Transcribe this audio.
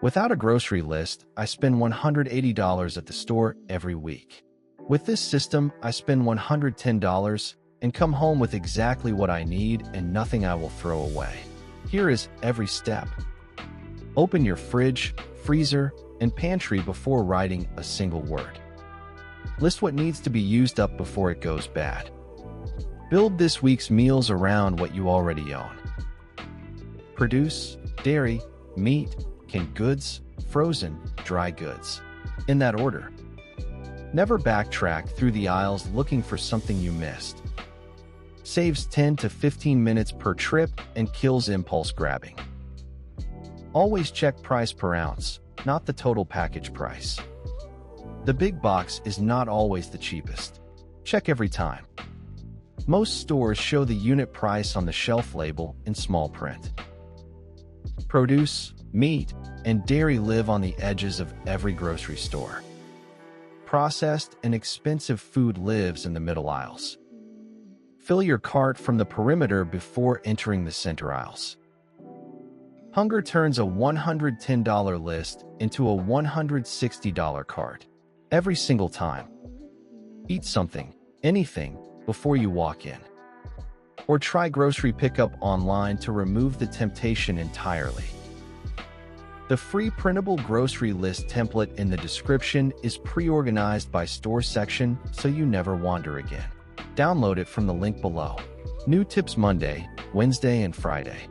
Without a grocery list, I spend $180 at the store every week. With this system, I spend $110 and come home with exactly what I need and nothing I will throw away. Here is every step. Open your fridge, freezer, and pantry before writing a single word. List what needs to be used up before it goes bad. Build this week's meals around what you already own. Produce, dairy, meat, canned goods, frozen, dry goods. In that order. Never backtrack through the aisles looking for something you missed. Saves 10 to 15 minutes per trip and kills impulse grabbing. Always check price per ounce, not the total package price. The big box is not always the cheapest. Check every time. Most stores show the unit price on the shelf label in small print. Produce, meat, and dairy live on the edges of every grocery store. Processed and expensive food lives in the middle aisles. Fill your cart from the perimeter before entering the center aisles. Hunger turns a $110 list into a $160 cart every single time. Eat something, anything, before you walk in. Or try grocery pickup online to remove the temptation entirely. The free printable grocery list template in the description is pre-organized by store section so you never wander again. Download it from the link below. New tips Monday, Wednesday, and Friday.